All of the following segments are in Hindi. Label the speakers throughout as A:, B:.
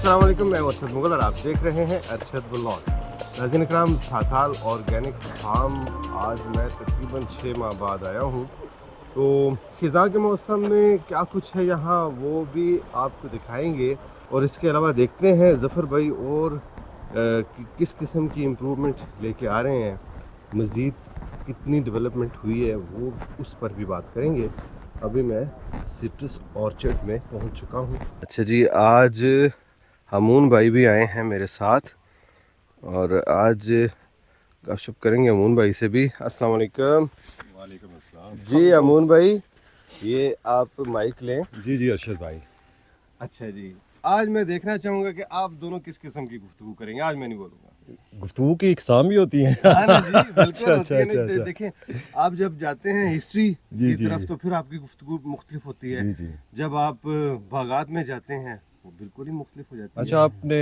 A: अस्सलाम वालेकुम, मैं अरशद मुगल और आप देख रहे हैं अरशद व्लॉग। नाज़रीन इकराम, थाथाल ऑर्गेनिक फार्म आज मैं तकरीबन 6 माह बाद आया हूँ। तो ख़िज़ा के मौसम में क्या कुछ है यहाँ वो भी आपको दिखाएंगे, और इसके अलावा देखते हैं ज़फ़र भाई और किस किस्म की इम्प्रूवमेंट लेके आ रहे हैं, मज़ीद कितनी डेवलपमेंट हुई है वो उस पर भी बात करेंगे। अभी मैं सिट्रस ऑर्चर्ड में पहुँच चुका हूँ। अच्छा जी, आज अमून भाई भी आए हैं मेरे साथ और आज गपशप करेंगे अमून भाई से भी। अस्सलाम वालेकुम।
B: वालेकुम अस्सलाम
A: जी अमून भाई, ये आप माइक लें।
B: जी जी अरशद भाई।
A: अच्छा जी, आज मैं देखना चाहूँगा कि आप दोनों किस किस्म की गुफ्तगू करेंगे। आज मैं नहीं बोलूँगा।
B: गुफ्तगू की इकसाम भी होती है।
A: हाँ ना जी, बिल्कुल
B: अच्छा
A: होती
B: अच्छा
A: है ना।
B: अच्छा अच्छा।
A: देखें, आप जब जाते हैं हिस्ट्री
B: जी
A: की
B: जी
A: तरफ तो फिर आपकी गुफ्तगू मुख्तलिफ होती है।
B: जी जी।
A: जब आप बागात में जाते हैं वो बिल्कुल ही मुख्तलिफ हो जाती
B: अच्छा,
A: है।
B: आपने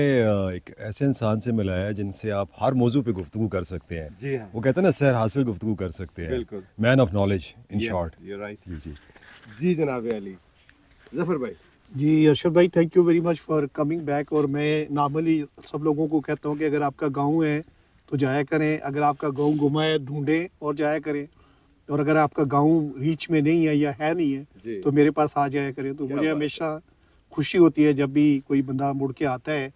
B: एक ऐसे इंसान से मिलाया है जिनसे आप हर मौजू पे गुफ्तगू कर सकते हैं।
A: जी हाँ,
B: वो कहते हैं ना, सैर हासिल गुफ्तगू कर सकते हैं।
A: बिल्कुल।
B: Man of knowledge in
A: yes,
B: short.
A: You right.
B: जी जी
A: जी जनाब अली। ज़फ़र भाई।
C: जी अर्शद भाई, thank you very much for coming back. और मैं नॉर्मली सब लोगों को कहता हूँ कि अगर आपका गांव है तो जाया करें, अगर आपका गांव गुमा है ढूंढें और जाया करें, और अगर आपका गांव रीच में नहीं है या है नहीं
A: जी।
C: है तो मेरे पास आ जाया करें। तो
A: क्या
C: मुझे
A: बात
C: हमेशा खुशी होती है जब भी कोई बंदा मुड़ के आता है।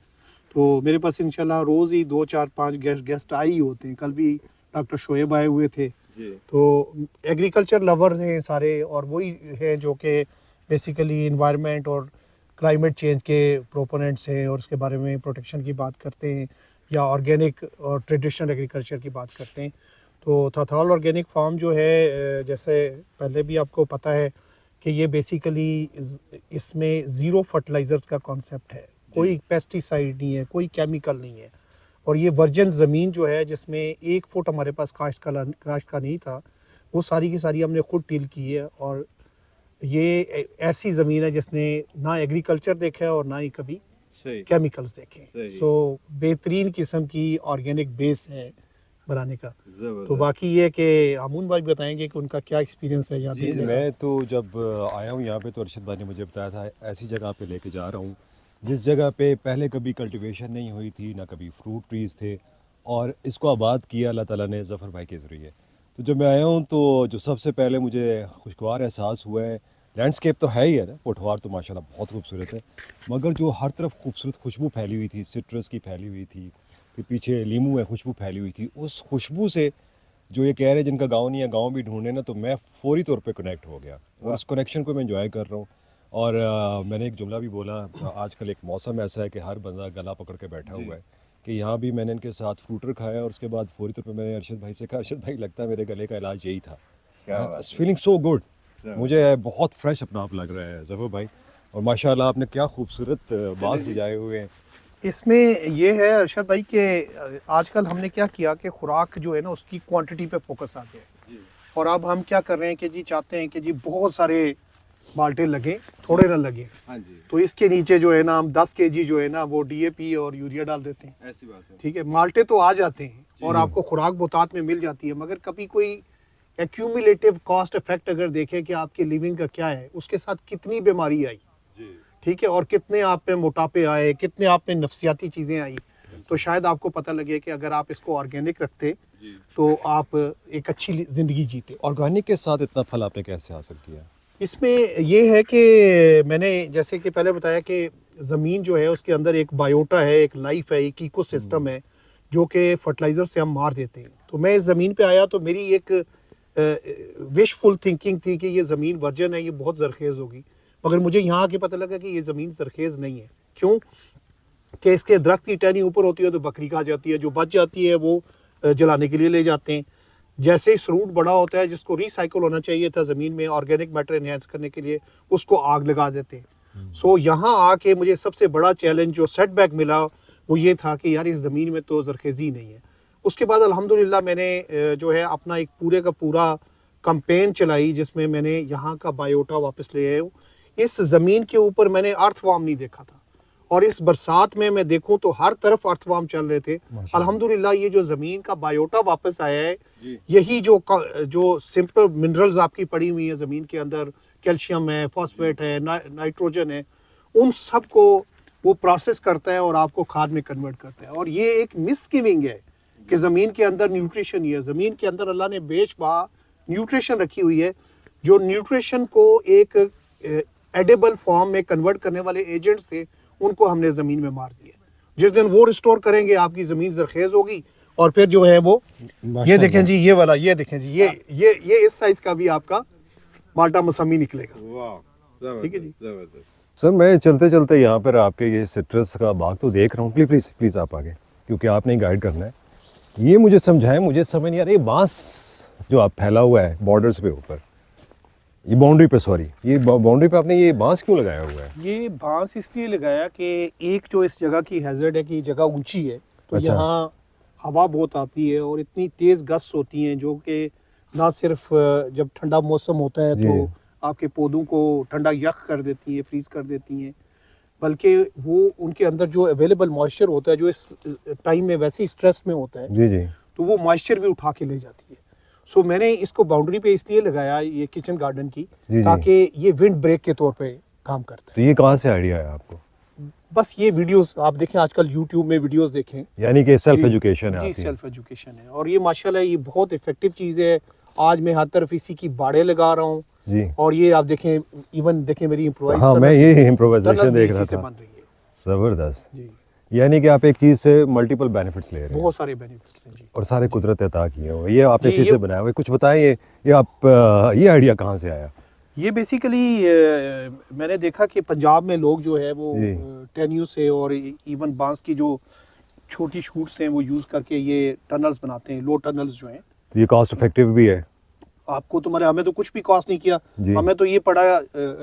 C: तो मेरे पास इंशाल्लाह रोज़ ही 2 4 5 गेस्ट आए ही होते हैं। कल भी डॉक्टर शोएब आए हुए थे।
A: जी।
C: तो एग्रीकल्चर लवर हैं सारे, और वही हैं जो कि बेसिकली इन्वायरमेंट और क्लाइमेट चेंज के प्रोपोनेंट्स हैं और उसके बारे में प्रोटेक्शन की बात करते हैं, या ऑर्गेनिक और ट्रेडिशनल एग्रीकल्चर की बात करते हैं। तो थाथाल ऑर्गेनिक फार्म जो है, जैसे पहले भी आपको पता है कि ये बेसिकली इसमें ज़ीरो फर्टिलाइज़र्स का कॉन्सेप्ट है। कोई पेस्टिसाइड नहीं है, कोई केमिकल नहीं है। और ये वर्जन ज़मीन जो है जिसमें 1 फुट हमारे पास काश्त का नहीं था, वो सारी की सारी हमने खुद टिल की है। और ये ऐसी ज़मीन है जिसने ना एग्रीकल्चर देखा है और ना ही कभी
A: सही।
C: केमिकल्स देखे हैं।
A: सही।
C: सो बेहतरीन किस्म की ऑर्गेनिक बेस है बनाने का। तो
A: ज़बरदस्त।
C: बाकी ये कि अमून भाई बताएंगे कि उनका क्या एक्सपीरियंस है यहाँ
A: जी,
C: देखने का।
B: मैं तो जब आया हूँ यहाँ पे तो अरशद भाई ने मुझे बताया था ऐसी जगह पे लेके जा रहा हूँ जिस जगह पे पहले कभी कल्टीवेशन नहीं हुई थी, ना कभी फ्रूट ट्रीज़ थे, और इसको आबाद किया अल्लाह ताला ने ज़फ़र भाई के ज़रिए। तो जब मैं आया हूँ तो जो सबसे पहले मुझे खुशगवार एहसास हुआ है, लैंडस्केप तो है ही है ना, पोठवार तो माशाल्लाह बहुत खूबसूरत है, मगर जो हर तरफ खूबसूरत खुशबू फैली हुई थी, सिट्रस की फैली हुई थी, फिर पीछे लीमू है खुशबू फैली हुई थी, उस खुशबू से जो ये कह रहे हैं जिनका गांव नहीं है गांव भी ढूंढे ना, तो मैं फौरी तौर पे कनेक्ट हो गया और उस कनेक्शन को मैं एंजॉय कर रहा हूँ। और मैंने एक जुमला भी बोला, आजकल एक मौसम ऐसा है कि हर बंदा गला पकड़ के बैठा हुआ है, कि यहाँ भी मैंने इनके साथ फ्रूटर खाया और उसके बाद फौरी तौर पे मैंने अरशद भाई से कहा, अरशद भाई लगता है मेरे गले का इलाज यही था।
A: क्या बात है।
B: फीलिंग सो गुड, मुझे बहुत फ्रेश अपना आप लग रहा है ज़फ़र भाई। और माशाल्लाह आपने क्या खूबसूरत बाग सजाए हुए हैं।
C: इसमें ये है अरशद भाई कि आजकल हमने क्या किया कि खुराक जो है ना उसकी क्वांटिटी पे फोकस आ गया। और अब हम क्या कर रहे हैं कि जी चाहते हैं कि जी बहुत सारे बाल्टे लगे, थोड़े ना लगे।
A: हाँ जी,
C: तो इसके नीचे जो है ना हम 10 kg जो है ना वो डीएपी और यूरिया डाल देते हैं।
A: ऐसी बात है।
C: ठीक है, माल्टे तो आ जाते हैं और आपको खुराक बहुतात में मिल जाती है, मगर कभी कोई एक्यूमुलेटिव कॉस्ट इफेक्ट अगर देखें कि आपकी लिविंग का क्या है, उसके साथ कितनी बीमारी आई,
A: जी।
C: ठीक है, और कितने आप पे मोटापे आए, कितने आप पे नफसियाती चीज़ें आई, तो शायद आपको पता लगे कि अगर आप इसको ऑर्गेनिक रखते
A: जी।
C: तो आप एक अच्छी ज़िंदगी जीते।
B: ऑर्गेनिक के साथ इतना फल आपने कैसे हासिल किया?
C: इसमें ये है कि मैंने जैसे कि पहले बताया कि ज़मीन जो है उसके अंदर एक बायोटा है, एक लाइफ है, एक इकोसिस्टम है जो कि फर्टिलाइज़र से हम मार देते हैं। तो मैं इस ज़मीन पे आया तो मेरी एक विशफुल थिंकिंग थी कि ये ज़मीन वर्जन है, ये बहुत ज़रखेज़ होगी, मगर मुझे यहाँ आके पता लगा कि ये ज़मीन ज़रखेज़ नहीं है। क्यों? कि इसके दरख्त की टहनी ऊपर होती है तो बकरी खा जाती है, जो बच जाती है वो जलाने के लिए ले जाते हैं। जैसे ही फ्रूट बड़ा होता है, जिसको रिसाइकल होना चाहिए था ज़मीन में ऑर्गेनिक मैटर एनहेंस करने के लिए, उसको आग लगा देते हैं। सो यहाँ आके मुझे सबसे बड़ा चैलेंज जो सेटबैक मिला वो ये था कि यार इस ज़मीन में तो ज़रखेज़ी नहीं है। उसके बाद अल्हम्दुलिल्लाह मैंने जो है अपना एक पूरे का पूरा कैंपेन चलाई जिसमें मैंने यहाँ का बायोटा वापस ले आया हूँ। इस ज़मीन के ऊपर मैंने अर्थवर्म नहीं देखा था, और इस बरसात में मैं देखूं तो हर तरफ अर्थवर्म चल रहे थे। अल्हम्दुलिल्लाह ये जो ज़मीन का बायोटा वापस आया है, यही जो सिंपल मिनरल्स आपकी पड़ी हुई है ज़मीन के अंदर, कैल्शियम है, फॉस्फेट है, नाइट्रोजन है, उन सब को वो प्रोसेस करता है और आपको खाद में कन्वर्ट करता है। और ये एक मिसगिविंग है कि ज़मीन के अंदर न्यूट्रिशन ही है। ज़मीन के अंदर अल्लाह ने बेशबा न्यूट्रिशन रखी हुई है, जो न्यूट्रिशन को एक एडिबल फॉर्म में कन्वर्ट करने वाले एजेंट्स थे, उनको हमने ज़मीन में मार दिया। जिस दिन वो रिस्टोर करेंगे आपकी ज़मीन जरखेज़ होगी, और फिर जो है वो ये देखें जी, ये वाला, ये देखें जी, ये इस साइज़ का भी आपका माल्टा मौसमी निकलेगा।
A: वाह,
C: ठीक है जी।
A: जबरदस्त।
B: सर मैं चलते चलते यहाँ पर आपके ये सिट्रस का बाग तो देख रहा हूँ। प्लीज़ प्लीज़ प्लीज़ आप आगे, क्योंकि आपने ही गाइड करना है। ये मुझे समझाएं, मुझे समझ नहीं आ रहा, ये बांस जो आप फैला हुआ है बॉर्डर्स पे ऊपर, ये बाउंड्री पे, सॉरी, ये बाउंड्री पे आपने ये बांस क्यों लगाया हुआ है?
C: ये बांस इसलिए लगाया कि एक जो इस जगह की हैजर्ड है कि जगह ऊंची है, तो
B: अच्छा।
C: यहाँ हवा बहुत आती है और इतनी तेज़ गस्ट होती हैं जो कि ना सिर्फ जब ठंडा मौसम होता है
B: जी।
C: तो आपके पौधों को ठंडा यख कर देती है, फ्रीज कर देती हैं, बल्कि वो उनके अंदर जो अवेलेबल मॉइस्चर होता है, जो इस टाइम में वैसे ही स्ट्रेस में होता है,
B: जी जी।
C: तो वो मॉइस्चर भी उठा के ले जाती है। सो मैंने इसको बाउंड्री पे इसलिए लगाया ये किचन गार्डन की,
B: जी।
C: ताकि ये विंड ब्रेक के तौर पे काम करता है।
B: तो ये कहाँ से आइडिया है आपको?
C: बस ये वीडियोस आप देखें, आजकल यूट्यूब में वीडियोस देखें,
B: यानी कि सेल्फ
C: जी,
B: एजुकेशन है
C: जी,
B: आपकी?
C: सेल्फ एजुकेशन है। और ये माशाल्लाह ये बहुत इफेक्टिव चीज़ है। आज मैं हर तरफ इसी की बाड़े लगा रहा हूँ,
B: जी।
C: और ये आप देखें, इवन देखें मेरी इम्प्रोवाइज
B: हाँ, मैं ये इम्प्रोवाइजेशन देख रहा
C: से
B: था।
C: बन रही है
B: ज़बरदस्त।
C: जी।
B: यानी कि आप एक चीज़ से मल्टीपल बेनिफिट्स ले रहे हैं,
C: बहुत सारे बेनिफिट्स हैं जी।
B: और सारे कुदरत अता किए हुए। ये आपने
C: ये-
B: इसी से बनाया हुआ है। कुछ बताएं, ये आप ये आइडिया कहाँ से आया?
C: ये बेसिकली मैंने देखा कि पंजाब में लोग जो है वो
B: जी।
C: टेन्यू से और इवन बांस की जो छोटी शूट्स हैं वो यूज़ करके ये टनल्स बनाते हैं, लो टनल्स जो हैं।
B: तो ये कॉस्ट इफेक्टिव भी है?
C: आपको तो हमें तो कुछ भी कॉस्ट नहीं किया,
B: जी।
C: हमें तो ये पड़ा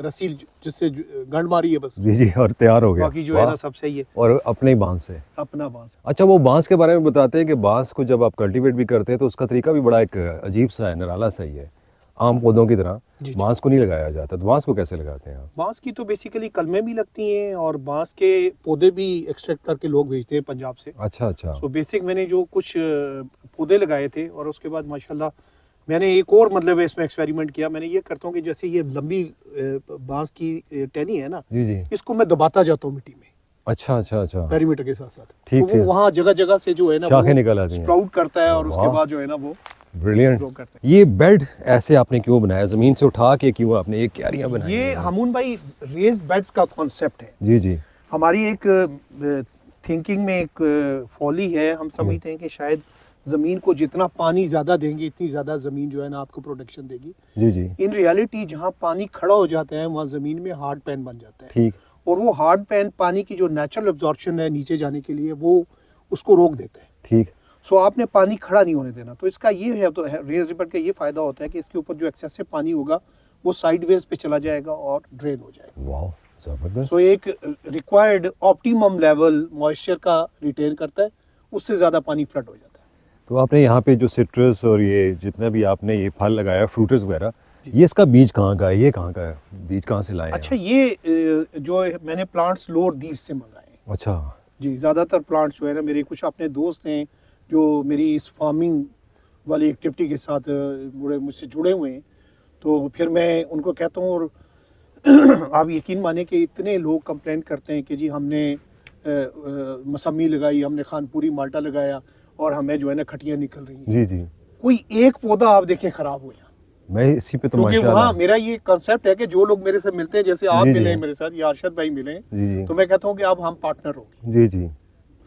C: रस्सी जिससे गंड मारी है बस,
B: जी जी, और तैयार हो गया।
C: बाकी जो है ना
B: वाह।
C: सब सही है,
B: और अपने ही बांस से?
C: अपना बांस।
B: अच्छा, वो बांस के बारे में बताते हैं कि बांस को जब आप कल्टीवेट भी करते हैं तो उसका तरीका भी बड़ा एक अजीब सा है, निराला सा ही है। आम पौधों की तरह
C: जी।
B: बांस को नहीं लगाया जाता, तो बांस को कैसे लगाते हैं आप?
C: बांस की तो बेसिकली कलमें भी लगती हैं और बांस के पौधे भी एक्सट्रैक्ट करके लोग भेजते हैं पंजाब से।
B: अच्छा अच्छा।
C: सो बेसिक मैंने जो कुछ पौधे लगाए थे, और उसके बाद माशाल्लाह मैंने एक और मतलब इसमें एक्सपेरिमेंट किया। मैंने ये करता हूँ कि जैसे ये लंबी बांस की टहनी है ना,
B: जी जी।
C: इसको मैं दबाता जाता हूँ मिट्टी में
B: अच्छा अच्छा अच्छा।
C: पेरीमीटर के साथ साथ,
B: ठीक,
C: तो वो
B: ठीक।
C: वहाँ जगह जगह से जो है ना
B: शाखें
C: वो
B: निकल आती हैं।
C: स्प्राउट करता है, और उसके
B: वाह।
C: बाद जो है ना वो
B: ब्रिलियंट।
C: ग्रो करता है।
B: ये बेड ऐसे आपने क्यों बनाया, जमीन से उठा के क्यों आपने ये क्यारियां बनाई
C: ये
B: हैं?
C: हमून भाई रेज्ड बेड्स का कॉन्सेप्ट है।
B: जी जी।
C: हमारी एक थिंकिंग में एक फॉली है, हम समझते हैं कि शायद ज़मीन को जितना पानी ज़्यादा देंगे, इतनी ज़्यादा ज़मीन जो है ना आपको प्रोडक्शन देगी।
B: जी जी।
C: इन रियलिटी जहाँ पानी खड़ा हो जाता है, वहाँ ज़मीन में हार्ड पैन बन जाता है,
B: ठीक।
C: और वो हार्ड पैन पानी की जो नेचुरल एब्जॉर्प्शन है नीचे जाने के लिए, वो उसको रोक देता है।
B: ठीक।
C: सो आपने पानी खड़ा नहीं होने देना। तो इसका ये है, तो रेज्ड बेड का ये फ़ायदा होता है कि इसके ऊपर जो एक्सेसिव पानी होगा वो साइडवेज पे चला जाएगा और ड्रेन हो जाएगा।
B: वाह, जबरदस्त।
C: सो एक रिक्वायर्ड ऑप्टिमम लेवल मॉइस्चर का रिटेन करता है, उससे ज़्यादा पानी फ्लड हो जाता है।
B: तो आपने यहाँ पे जो सिट्रस और ये जितना भी आपने ये फल लगाया, फ्रूट्स वगैरह, ये इसका बीज कहाँ का है, ये कहाँ का है, बीज कहाँ से लाए हैं
C: अच्छा,
B: आप?
C: ये जो है मैंने प्लांट्स लोअर दीर से मंगाए हैं
B: अच्छा
C: जी। ज़्यादातर प्लांट्स जो है ना, मेरे कुछ अपने दोस्त हैं जो मेरी इस फार्मिंग वाली एक्टिविटी के साथ मुझसे जुड़े हुए हैं, तो फिर मैं उनको कहता हूँ। और आप यकीन माने कि इतने लोग कंप्लेन करते हैं कि जी हमने मौसमी लगाई, हमने खानपुरी माल्टा लगाया, और हमें जो है ना खटियाँ निकल रही हैं।
B: जी जी।
C: कोई एक पौधा आप देखें खराब हो यहाँ,
B: मैं इसी पे तो
C: क्योंकि
B: माशाल्लाह।
C: वहाँ मेरा ये कॉन्सेप्ट है कि जो लोग मेरे से मिलते हैं, जैसे आप
B: जी, जी।
C: मिले हैं मेरे साथ, या अरशद भाई मिले हैं,
B: जी जी।
C: तो मैं कहता हूँ कि अब हम पार्टनर होंगे
B: जी जी।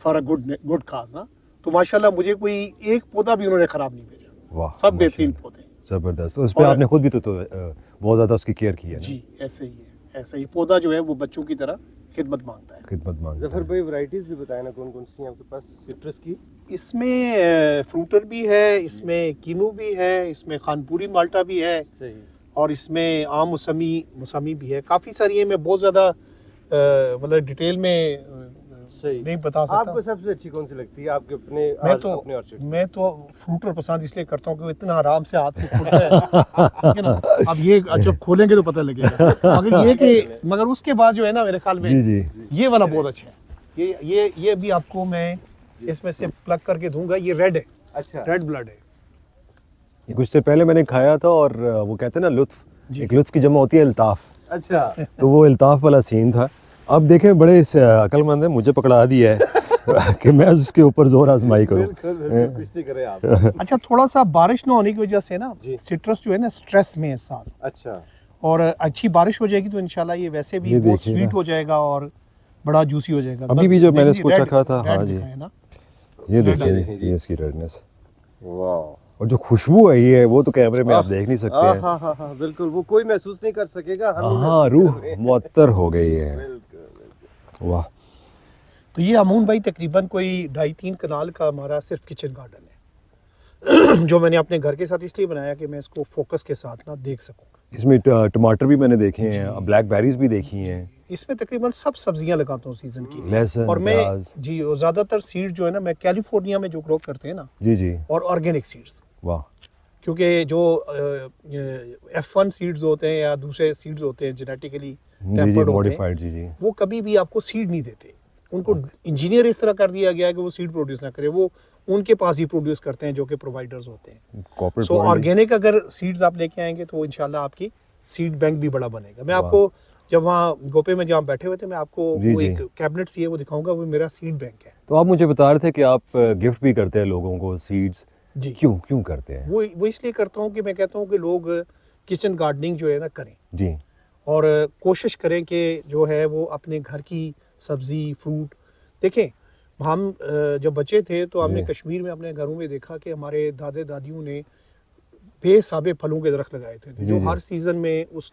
C: फॉर अ गुड काज ना। तो माशाल्लाह मुझे कोई एक पौधा भी उन्होंने खराब नहीं भेजा,
B: वाह,
C: सब बेहतरीन
B: माशाल्लाह।
C: पौधे हैं।
B: जबरदस्त। उस पे
C: और-
B: आपने खुद भी तो बहुत ज़्यादा उसकी केयर की है ना?
C: जी, ऐसे ही है, ऐसे ही पौधा जो है वो बच्चों की तरह खिदमत मांगता है।
B: खिदमत मांगता
A: जफर
B: है।
A: भाई, वैरायटीज भी बताए ना, कौन कौन सी हैं आपके पास सिट्रस की?
C: इसमें फ्रूटर भी है, इसमें कीनू भी है, इसमें खानपुरी माल्टा भी है,
A: सही।
C: और इसमें आम मौसमी भी है। काफ़ी सारी है, मैं बहुत ज़्यादा मतलब डिटेल में
A: सही।
C: नहीं बता सकता।
A: आपको सबसे अच्छी कौन सी लगती है आपके अपने अपने ऑर्चर्ड?
C: मैं तो फ्रूटर पसंद इसलिए करता हूँ कि वो इतना आराम से हाथ से खुलता है, ठीक है ना। अब ये जब खोलेंगे तो पता लगेगा, मगर ये कि मगर उसके बाद जो है ना, मेरे ख्याल में
B: जी जी।
C: ये वाला बहुत अच्छा है। ये भी आपको मैं इसमें से प्लग करके दूंगा। ये रेड है,
A: अच्छा।
C: रेड ब्लड है।
B: ये कुछ देर पहले मैंने खाया था, और वो कहते हैं ना लुत्फ,
C: जी।
B: एक लुत्फ की जमा होती है अल्ताफ,
A: अच्छा।
B: तो वो अल्ताफ वाला सीन था। अब देखें बड़े अक्लमंद है, मुझे पकड़ा दिया है कि मैं उसके ऊपर जोर आजमाई करूं।
A: कुछ नहीं करें आप।
C: अच्छा, थोड़ा सा बारिश ना होने की वजह से ना
A: जी।
C: सिट्रस जो है ना स्ट्रेस में है इस साल,
A: अच्छा,
C: और अच्छी बारिश हो जाएगी तो इंशाल्लाह ये वैसे भी
B: ये
C: बहुत
B: देखिए
C: स्वीट
B: ना।
C: हो जाएगा और बड़ा जूसी हो जाएगा।
B: अभी भी जो मैंने
C: देखिए,
B: इसको
C: रेड-
B: चखा था,
C: रेड
B: हाँ जी,
C: दिखा है ना।
B: ये
C: रेड
B: देखिए
A: देखें जी।
B: ये इसकी रेडनेस,
A: वाह।
B: और जो खुशबू है ये वो तो कैमरे में आप देख नहीं सकते हैं।
A: हाँ हाँ हाँ, बिल्कुल, वो कोई महसूस नहीं कर सकेगा, हम ही
B: हाँ,
A: महसूस
B: रूह
A: कर रहे हैं।
B: मुअत्तर हो गई है।
A: बिल्कुल।
B: वाह।
C: तो ये अमून भाई तकरीबन कोई 2.5-3 कनाल का हमारा सिर्फ किचन गार्डन है जो मैंने अपने घर के साथ इसलिए बनाया कि मैं इसको फोकस के साथ ना देख सकूं।
B: इसमें टमाटर भी मैंने देखे हैं, ब्लैक बेरीज भी देखी हैं,
C: इसमें तकरीबन सब सब्जियां लगाता हूँ सीजन की।
B: लहसुन,
C: और मैं
B: प्याज।
C: जी, और ज़्यादातर सीड जो है ना मैं कैलिफोर्निया में जो ग्रो करते हैं ना,
B: जी जी,
C: और ऑर्गेनिक सीड्स,
B: वाह।
C: क्योंकि जो F1 सीड्स होते हैं या दूसरे सीड्स होते हैं जेनेटिकली
B: जी जी,
C: टेम्पर्ड होते हैं,
B: मॉडिफाइड, जी जी।
C: वो कभी भी आपको सीड नहीं देते। उनको इंजीनियर इस तरह कर दिया गया है कि वो सीड प्रोड्यूस ना करे, वो उनके पास ही प्रोड्यूस करते हैं जो कि प्रोवाइडर्स होते हैं।
B: कॉर्पोरेट
C: सो ऑर्गेनिक अगर सीड्स आप लेके आएंगे तो इंशाल्लाह आपकी सीड बैंक भी बड़ा बनेगा। मैं
B: वाह।
C: आपको जब वहाँ गोपे में जहाँ बैठे हुए थे, मैं आपको
B: जी,
C: वो
B: जी।
C: एक कैबिनेट सी है वो दिखाऊंगा, वो मेरा सीड बैंक है।
B: तो आप मुझे बता रहे थे कि आप गिफ्ट भी करते हैं लोगों को सीड्स,
C: जी,
B: क्यों क्यों करते हैं?
C: वो इसलिए करता हूँ कि मैं कहता हूँ कि लोग किचन गार्डनिंग जो है ना करें,
B: जी
C: और कोशिश करें कि जो है वो अपने घर की सब्जी फ्रूट देखें। हम जब बच्चे थे तो हमने
B: जी।
C: कश्मीर में अपने घरों में देखा कि हमारे दादे दादियों ने बेसाबे फलों के दरख्त लगाए थे
B: जी,
C: जो
B: जी।
C: हर सीजन में उस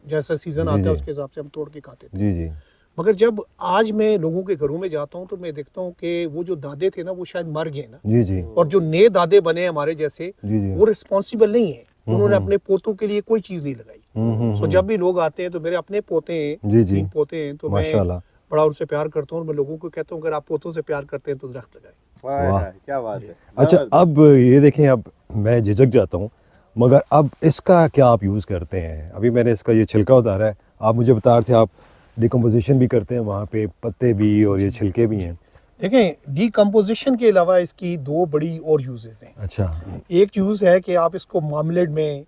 C: जैसा सीजन
B: जी,
C: आता
B: जी।
C: है उसके हिसाब से हम तोड़ के खाते थे।
B: जी जी,
C: मगर जब आज मैं लोगों के घरों में जाता हूँ तो मैं देखता हूँ कि वो जो दादे थे ना वो शायद मर गए ना,
B: जी जी,
C: और जो नए दादे बने हमारे जैसे
B: जी जी।
C: वो रिस्पॉन्सिबल नहीं है, उन्होंने अपने पोतों के लिए कोई चीज़ नहीं लगाई। सो जब भी लोग आते हैं तो मेरे अपने पोते हैं,
B: जी, जी।
C: 3 पोते हैं, तो मैं
B: माशाल्लाह।
C: बड़ा उनसे प्यार करता हूँ। और मैं लोगों को कहता हूँ अगर आप पोतों से प्यार करते हैं तो दरख्त लगाएं।
A: वाह,
B: वाह।
A: क्या बात है।
B: अच्छा, अब ये देखें, अब मैं झिझक जाता हूँ, मगर अब इसका क्या आप यूज़ करते हैं? अभी मैंने इसका ये छिलका उतारा है, आप मुझे बता रहे थे आप डिकम्पोजिशन भी करते हैं वहाँ पे, पत्ते भी और ये छिलके भी हैं।
C: देखें, डीकम्पोजिशन के अलावा इसकी 2 बड़ी और यूजेस हैं।
B: अच्छा,
C: एक यूज़ है कि आप इसको मामलेट में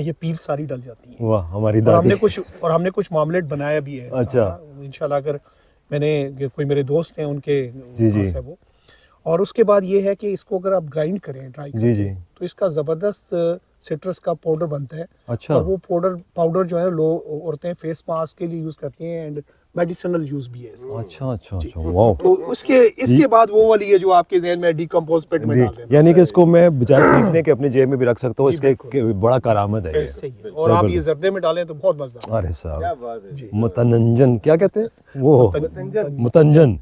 C: ये पील सारी डल जाती है,
B: वाह, हमारी
C: और
B: दादी।
C: हमने कुछ मामलेट बनाया भी है।
B: अच्छा।
C: इंशाल्लाह अगर मैंने कोई मेरे दोस्त हैं उनके
B: जी, जी।
C: पास है वो। और उसके बाद ये है कि इसको अगर आप ग्राइंड करें ड्राई
B: जी,
C: करके
B: जी।
C: तो इसका ज़बरदस्त सिट्रस का पाउडर बनता है।
B: अच्छा।
C: और वो पाउडर जो है लोग औरतें फेस मास्क के लिए यूज़ करती हैं, एंड मेडिसिनल यूज़ भी है इसका।
B: अच्छा अच्छा अच्छा, वाह।
C: तो इसके बाद वो वाली है जो आपके जहन में डिकम्पोज पेट में
B: जी,
C: डाल देना।
B: यानी कि इसको मैं बजाय फेंकने के अपने जेब में भी रख सकता हूँ,
C: जी,
B: इसके
C: बिल्कुल।
B: के बड़ा करामत है ये।
C: सही है। और आप ये
B: जबरदस्त।
C: जर्दे में डालें तो बहुत मजा आता
B: अरे
A: क्या
B: साहब,
A: बात है।
C: जी।
B: मतनंजन क्या कहते हैं वो?
C: है।
B: मतंजन।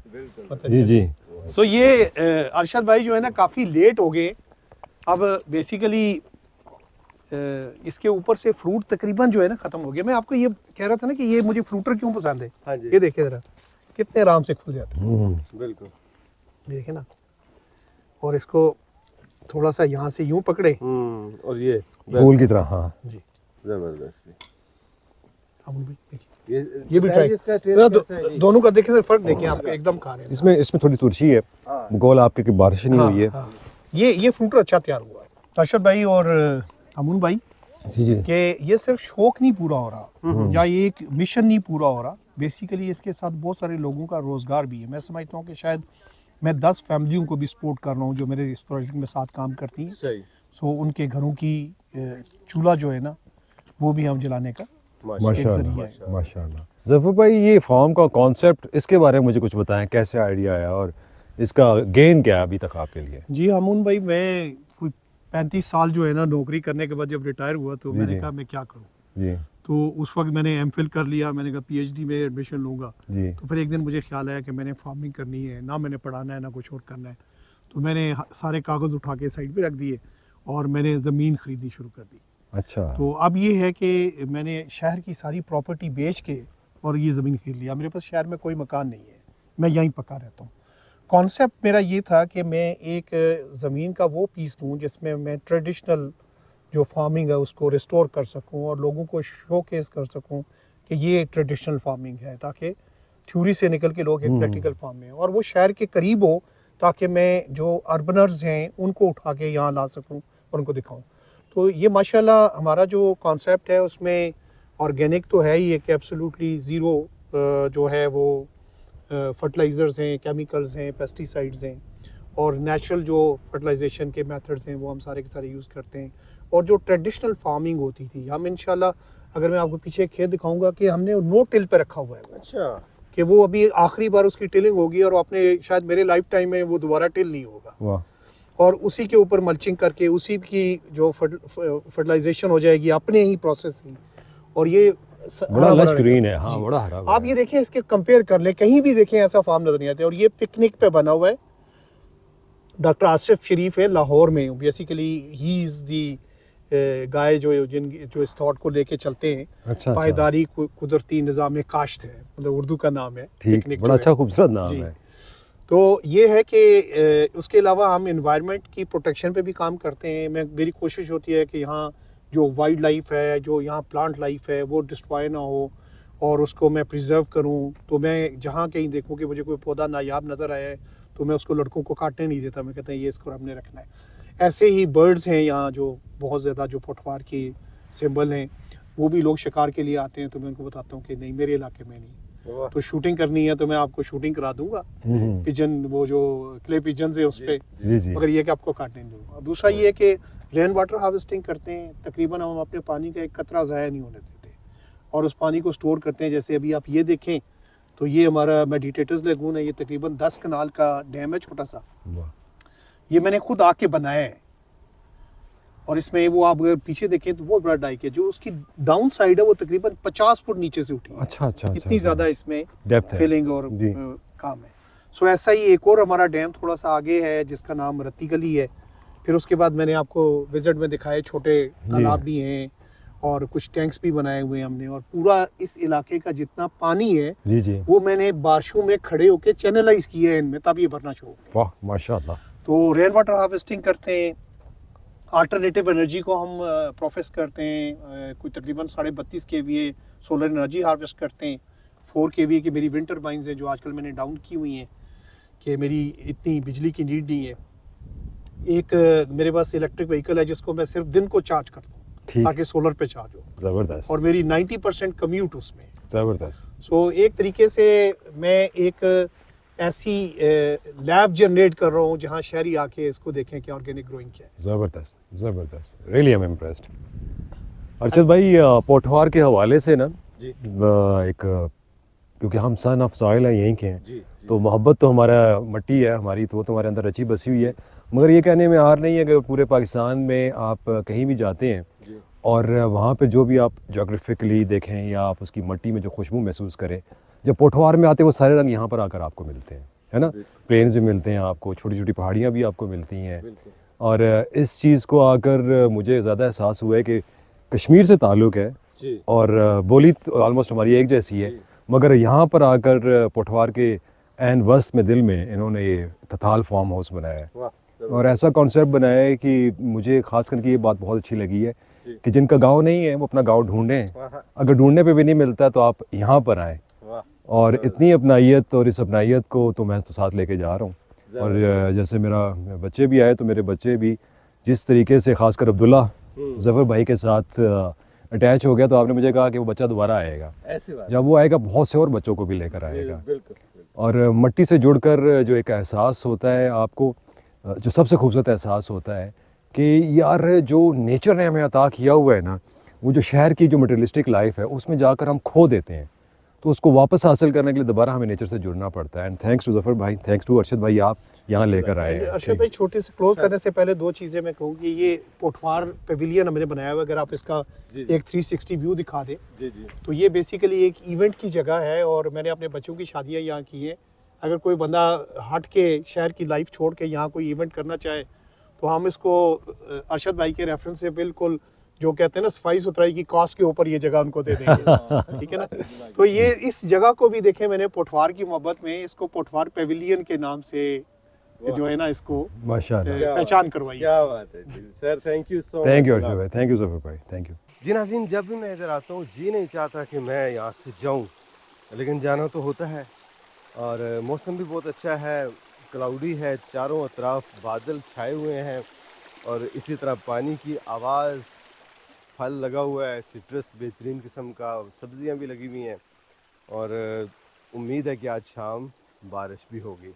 B: जी जी,
C: सो ये अरशद भाई जो है ना काफ़ी लेट हो गए। अब बेसिकली इसके ऊपर से फ्रूट तकरीबन जो है ना ख़त्म हो गया। मैं आपको ये कह रहा था ना कि ये मुझे फ्रूटर क्यों पसंद है।
A: हाँ जी।
C: ये देखिए ज़रा कितने आराम से खुल जाता
A: बिल्कुल।
C: है, देखे ना। और इसको थोड़ा सा यहाँ से यूं पकड़े।
A: और ये
B: फूल की तरह, हाँ।
C: जी,
A: जबरदस्त।
C: अमूल भाई देखिए,
A: ये
C: भी ट्राई
A: इसका
C: ज़रा
A: टेस्ट कैसा है जी?
C: दोनों का देखें सर, फर्क देखिए आप एकदम खा रहे हैं।
B: इसमें थोड़ी तुरशी है, गोल आपके की बारिश नहीं हुई है।
C: हाँ, ये फ्रूटर अच्छा तैयार हुआ है अरशद भाई और अमूल भाई,
B: जी जी,
C: कि ये सिर्फ शौक नहीं पूरा हो रहा या ये एक मिशन नहीं पूरा हो रहा। बेसिकली इसके साथ बहुत सारे लोगों का रोज़गार भी है। मैं समझता हूँ कि शायद मैं 10 फैमिलियों को भी सपोर्ट कर रहा हूँ जो मेरे इस प्रोजेक्ट में साथ काम करती हैं।
A: सही।
C: सो उनके घरों की चूल्हा जो है ना वो भी हम जलाने का
B: माशाल्लाह
C: जरिया
B: माशाल्लाह। जफर भाई, ये फार्म का कॉन्सेप्ट, इसके बारे में मुझे कुछ बताएं, कैसे आइडिया आया और इसका गेन क्या है अभी तक आपके लिए?
C: जी अमून भाई, मैं कोई 35 साल जो है ना नौकरी करने के बाद जब रिटायर हुआ तो
B: जी,
C: मैंने
B: जी।
C: कहा मैं क्या करूँ।
B: जी
C: तो उस वक्त मैंने एमफिल कर लिया, मैंने कहा पीएचडी में एडमिशन लूँगा।
B: जी,
C: तो फिर एक दिन मुझे ख्याल आया कि मैंने फार्मिंग करनी है, ना मैंने पढ़ाना है ना कुछ और करना है। तो मैंने सारे कागज़ उठा के साइड पे रख दिए और मैंने ज़मीन खरीदनी शुरू कर दी।
B: अच्छा।
C: तो अब ये है कि मैंने शहर की सारी प्रॉपर्टी बेच के और ये ज़मीन खरीद लिया। मेरे पास शहर में कोई मकान नहीं है, मैं यहीं पक्का रहता हूँ। कॉन्सेप्ट मेरा ये था कि मैं एक ज़मीन का वो पीस लूँ जिसमें मैं ट्रेडिशनल जो फार्मिंग है उसको रिस्टोर कर सकूं और लोगों को शोकेस कर सकूं कि ये ट्रेडिशनल फार्मिंग है, ताकि थ्योरी से निकल के लोग एक प्रैक्टिकल फार्म में और वो शहर के करीब हो, ताकि मैं जो अर्बनर्स हैं उनको उठा के यहाँ ला सकूं और उनको दिखाऊं। तो ये माशाल्लाह हमारा जो कॉन्सेप्ट है उसमें ऑर्गेनिक तो है ही, एक एब्सोल्युटली ज़ीरो जो है वो फर्टिलाइज़र्स हैं, केमिकल्स हैं, पेस्टिसाइड्स हैं, और नेचुरल जो फर्टिलाइजेशन के मेथड्स हैं वो हम सारे के सारे यूज़ करते हैं। और जो ट्रेडिशनल फार्मिंग होती थी, हम इंशाल्लाह, अगर मैं आपको पीछे खेत दिखाऊंगा कि हमने नो टिल पे रखा हुआ है वो,
A: अच्छा।
C: कि वो अभी आखिरी बार उसकी टिलिंग होगी और अपने शायद मेरे लाइफ टाइम में वो दोबारा टिल नहीं होगा।
B: वाह,
C: और उसी के ऊपर मल्चिंग करके उसी की जो फर्टिलाइजेशन हो जाएगी अपने ही प्रोसेस ही। और ये
B: बड़ा
C: हरा भरा
B: लश
C: रहेगा।
B: ग्रीन है, हाँ
C: जी।
B: बड़ा हरा
C: आप
B: भरा
C: ये देखें, इसके कंपेयर कर लें, कहीं भी देखें ऐसा फार्म नजर नहीं आता। और ये पिकनिक पे बना हुआ है, डॉक्टर आसिफ शरीफ है लाहौर में, बेसिकली ही इज़ दी गाय जो इस थॉट को लेके चलते हैं।
B: अच्छा,
C: पायदारी कुदरती निज़ाम काश्त है, मतलब उर्दू का नाम है।
B: ठीक,
C: पिकनिक
B: बड़ा
C: जो है।
B: अच्छा खूबसूरत नाम
C: जी।
B: है।
C: तो ये है कि उसके अलावा हम इन्वायरमेंट की प्रोटेक्शन पे भी काम करते हैं। मेरी कोशिश होती है कि यहाँ जो वाइल्ड लाइफ है, जो यहाँ प्लांट लाइफ है, वो डिस्ट्रॉय ना हो और उसको मैं प्रिजर्व करूँ। तो मैं जहाँ कहीं देखूँ कि मुझे कोई पौधा नायाब नज़र आया है तो मैं उसको लड़कों को काटने नहीं देता, मैं कहता हूँ ये इसको हमने रखना है। ऐसे ही बर्ड्स हैं यहाँ जो बहुत ज़्यादा जो पटवार की सिंबल हैं, वो भी लोग शिकार के लिए आते हैं, तो मैं उनको बताता हूँ कि नहीं, मेरे इलाके में नहीं।
A: वाह।
C: तो शूटिंग करनी है तो मैं आपको शूटिंग करा दूंगा, पिजन, वो जो क्ले पिजन है उस पे,
B: जी जी।
C: मगर ये कि आपको काटने नहीं दूंगा। दूसरा ये है कि रेन वाटर हार्वेस्टिंग करते हैं, तकरीबन हम अपने पानी का एक कतरा ज़ाया नहीं होने देते और उस पानी को स्टोर करते हैं। जैसे अभी आप ये देखें तो ये हमारा मेडिटेटर्स लेगून है, ये तकरीबन 10 कनाल का डैम है, छोटा सा।
B: वाह,
C: ये मैंने खुद आके बनाया है और इसमें वो आप अगर पीछे देखें तो बहुत बड़ा डाइक है, जो उसकी डाउन साइड है वो तकरीबन 50 फुट नीचे से उठी है।
B: अच्छा अच्छा,
C: इतनी ज़्यादा इसमें
B: डेप्थ है,
C: फिलिंग और
B: जी।
C: काम है। सो ऐसा ही एक और हमारा डैम थोड़ा सा आगे है जिसका नाम रत्ती गली है। फिर उसके बाद मैंने आपको विजिट में दिखाए छोटे तालाब भी हैं और कुछ टैंक्स भी बनाए हुए हैं हमने। और पूरा इस इलाके का जितना पानी है
B: जी जी।
C: वो मैंने बारिशों में खड़े होके चैनलाइज किया है इनमें, तब ये भरना शुरू हो।
B: वाह माशाल्लाह।
C: तो रेन वाटर हार्वेस्टिंग करते हैं, अल्टरनेटिव एनर्जी को हम प्रोसेस करते हैं। कोई तकरीबन 32.5 kVA सोलर एनर्जी हार्वेस्ट करते हैं। 4 kVA की मेरी विंड टर्बाइंस हैं जो आजकल मैंने डाउन की हुई हैं कि मेरी इतनी बिजली की नीड नहीं है। एक मेरे पास इलेक्ट्रिक व्हीकल है जिसको मैं सिर्फ दिन को चार्ज करता हूँ ताकि सोलर पे चार्ज हो,
B: ज़बरदस्त,
C: और मेरी 90% कम्यूट उसमें।
B: ज़बरदस्त।
C: सो एक तरीके से मैं एक ऐसी लैब जनरेट कर रहा हूँ जहाँ शहरी आके इसको देखें कि ऑर्गेनिक ग्रोइंग क्या है।
B: ज़बरदस्त ज़बरदस्त, really I am impressed. Arshad भाई, पोठवार के हवाले से ना
A: जी।
B: एक, क्योंकि हम सन ऑफ सॉइल हैं, यहीं के हैं,
A: जी,
B: तो मोहब्बत तो हमारा मट्टी है हमारी, तो वो तुम्हारे अंदर रची बसी हुई है। मगर ये कहने में हार नहीं है कि पूरे पाकिस्तान में आप कहीं भी जाते हैं
A: जी।
B: और वहाँ पे जो भी आप जोग्राफिकली देखें या आप उसकी मट्टी में जो खुशबू महसूस करें, जब पोठवार में आते हैं वो सारे रंग यहाँ पर आकर आपको मिलते हैं, है ना। प्लेन्स भी मिलते हैं आपको, छोटी छोटी पहाड़ियाँ भी आपको मिलती हैं। और इस चीज़ को आकर मुझे ज़्यादा एहसास हुआ है कि कश्मीर से ताल्लुक़ है
A: जी।
B: और बोली तो ऑलमोस्ट हमारी एक जैसी है, मगर यहाँ पर आकर पोठवार के एन वस्त में दिल में इन्होंने ये तथाल फार्म हाउस बनाया है।
A: वाह।
B: और ऐसा कॉन्सेप्ट बनाया है कि मुझे ख़ास करके ये बात बहुत अच्छी लगी है कि जिनका गांव नहीं है वो अपना गांव ढूंढें, अगर ढूंढने पे भी नहीं मिलता तो आप यहाँ पर आएँ।
A: वाह।
B: और इतनी अपनाइयत, और इस अपनाइयत को तो मैं तो साथ लेके जा रहा हूँ। और जैसे मेरा बच्चे भी आए तो मेरे बच्चे भी जिस तरीके से, ख़ासकर अब्दुल्ला ज़फ़र भाई के साथ अटैच हो गया, तो आपने मुझे कहा कि वो बच्चा दोबारा आएगा,
A: ऐसी बात।
B: जब वो आएगा बहुत से और बच्चों को भी लेकर आएगा।
A: बिल्कुल।
B: और मट्टी से जुड़कर जो एक एहसास होता है आपको, जो सबसे खूबसूरत एहसास होता है कि यार जो नेचर ने हमें अता किया हुआ है ना, वो जो शहर की जो मटेरियलिस्टिक लाइफ है उसमें जाकर हम खो देते हैं, तो उसको वापस हासिल करने के लिए दोबारा हमें नेचर से जुड़ना पड़ता है। एंड थैंक्स टू ज़फ़र भाई, थैंक्स टू अर्शद भाई, आप यहाँ लेकर आए हैं।
C: अर्शद भाई, छोटे से क्लोज करने से पहले दो चीज़ें मैं कहूँ कि ये पोठवार पेविलियन हमने बनाया हुआ है, अगर आप इसका एक 360 व्यू दिखा दें
A: जी जी।
C: तो ये बेसिकली एक इवेंट की जगह है और मैंने अपने बच्चों की शादियाँ यहाँ की हैं। अगर कोई बंदा हट के शहर की लाइफ छोड़ के यहाँ कोई इवेंट करना चाहे तो हम इसको अरशद भाई के रेफरेंस से बिल्कुल, जो कहते हैं ना, सफाई सुथराई की कॉस्ट के ऊपर ये जगह उनको दे देंगे। ठीक है ना। तो ये इस जगह को भी देखें मैंने पोठवार की मोहब्बत में इसको पोठवार पेविलियन के नाम से जो है ना इसको
B: माशाल्लाह,
C: पहचान करवाई।
A: क्या बात है जी sir, thank you so much.
B: Thank you Arshad भाई, थैंक यू ज़फ़र भाई, थैंक यू।
A: जी नाज़रीन, जब भी मैं इधर आता हूँ जी नहीं चाहता कि मैं यहाँ से जाऊँ, लेकिन जाना तो होता है। और मौसम भी बहुत अच्छा है, क्लाउडी है, चारों अतराफ बादल छाए हुए हैं और इसी तरह पानी की आवाज़, फल लगा हुआ है, सिट्रस बेहतरीन किस्म का, सब्जियां भी लगी हुई हैं। और उम्मीद है कि आज शाम बारिश भी होगी।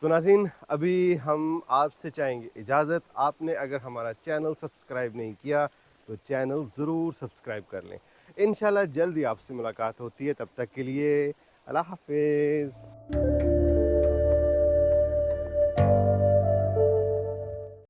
A: तो नाज़रीन, अभी हम आपसे चाहेंगे इजाज़त। आपने अगर हमारा चैनल सब्सक्राइब नहीं किया तो चैनल ज़रूर सब्सक्राइब कर लें। इंशाल्लाह जल्दी आपसे मुलाकात होती है, तब तक के लिए अल्लाह हाफिज़।